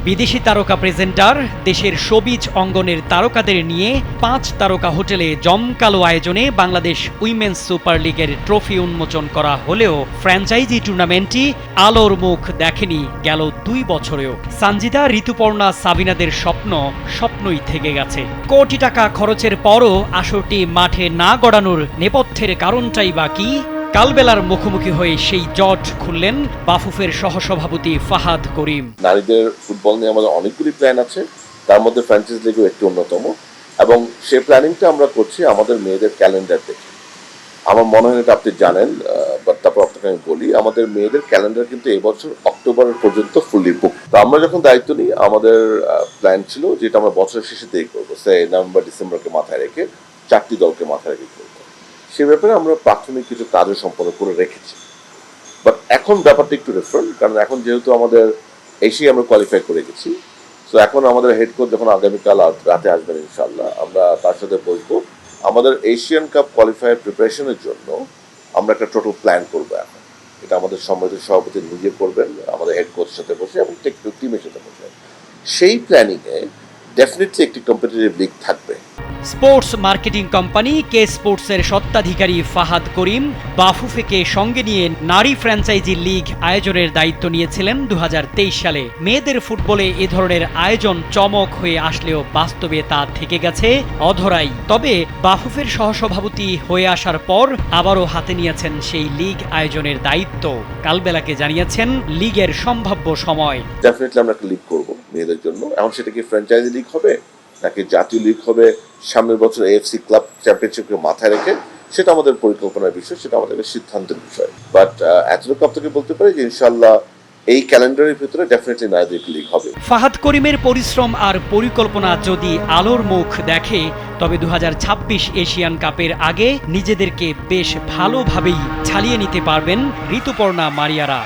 বিদেশি তারকা প্রেজেন্টার, দেশের শোবিজ অঙ্গনের তারকাদের নিয়ে 5 তারকা হোটেলে জমকালো আয়োজনে বাংলাদেশ উইমেন্স সুপার লিগের ট্রফি উন্মোচন করা হলেও ফ্র্যাঞ্চাইজি টুর্নামেন্টটি আলোর মুখ দেখেনি গেল 2 বছরেও। সানজিদা, ঋতুপর্ণা, সাবিনাদের স্বপ্নই থেকে গেছে। কোটি টাকা খরচের পরও আসরটি মাঠে না গড়ানোর নেপথ্যের কারণটাই বা কি? কালবেলার মুখোমুখি হয়ে সেই জট খুললেন বাফুফের সহসভাপতি ফাহাদ করিম। নারীদের ফুটবল নিয়ে আমাদের অনেকগুলি প্ল্যান আছে, তার মধ্যে ফ্র্যাঞ্চাইজি লিগও একটি অন্যতম, এবং সেই প্ল্যানিংটা আমরা করছি আমাদের মেয়েদের ক্যালেন্ডার দেখে। আমার মনে হয় এটা আপনি জানেন, বাট তারপর আপনাকে আমি বলি, আমাদের মেয়েদের ক্যালেন্ডার কিন্তু এবছর অক্টোবর পর্যন্ত ফুললি বুক। তো আমরা যখন দায়িত্ব নিই, আমাদের প্ল্যান ছিল যেটা আমরা বছরের শেষে দিয়ে করবো, সে নভেম্বর ডিসেম্বরকে মাথায় রেখে 4টি দলকে মাথায় রেখে করবো। সে ব্যাপারে আমরা প্রাথমিক কিছু কাজও সম্পন্ন করে রেখেছি। বাট এখন ব্যাপারটা একটু ডিফারেন্ট, কারণ এখন যেহেতু আমাদের এশিয়া আমরা কোয়ালিফাই করে গেছি, তো এখন আমাদের হেড কোচ যখন আগামীকাল রাতে আসবেন ইনশাল্লাহ, আমরা তার সাথে বসবো আমাদের এশিয়ান কাপ কোয়ালিফায়ার প্রিপারেশনের জন্য। আমরা একটা টোটাল প্ল্যান করবো এখন। এটা আমাদের সম্মানিত সভাপতি নিজে করবেন, আমাদের হেড কোচের সাথে বসে এবং টেকনিক্যাল টিমের সাথে বসে। সেই প্ল্যানিংয়ে ডেফিনেটলি একটি কম্পিটিটিভ লিগ থাকবে। স্পোর্টস মার্কেটিং কোম্পানি কে স্পোর্টসের স্বত্বাধিকারী ফাহাদ করিম বাফুফেকে সঙ্গে নিয়ে নারী ফ্র্যাঞ্চাইজি লিগ আয়োজনের দায়িত্ব নিয়েছিলেন 2023 সালে। মেয়েদের ফুটবলে এ ধরনের আয়োজন চমক হয়ে আসলেও বাস্তবে তা থেকে গেছে অধরাই। তবে বাফুফের সহসভাপতি হয়ে আসার পর আবারও হাতে নিয়েছেন সেই লিগ আয়োজনের দায়িত্ব। কালবেলাকে জানিয়েছেন লিগের সম্ভাব্য সময়। ডেফিনেটলি আমরা একটা লিগ করবো মেয়েদের জন্য। এখন সেটা কি ফ্র্যাঞ্চাইজি লিগ হবে নাকি জাতীয় লিগ হবে, সামনের বছর এএফসি ক্লাব চ্যাম্পিয়নশিপকে মাথায় রেখে, সেটা আমাদের পরিকল্পনার বিষয়, সেটা আমাদের সিদ্ধান্তের বিষয়। বাট এতটুকু আপনাকে বলতে পারি যে ইনশাল্লাহ এই ক্যালেন্ডারের ভিতরে ডেফিনেটলি নারীদের লিগ হবে। ফাহাদ করিমের পরিশ্রম আর পরিকল্পনা যদি আলোর মুখ দেখে, তবে 2026 এশিয়ান কাপের আগে নিজেদেরকে বেশ ভালোভাবেই ছাড়িয়ে নিতে পারবেন ঋতুপর্ণা মারিয়ারা।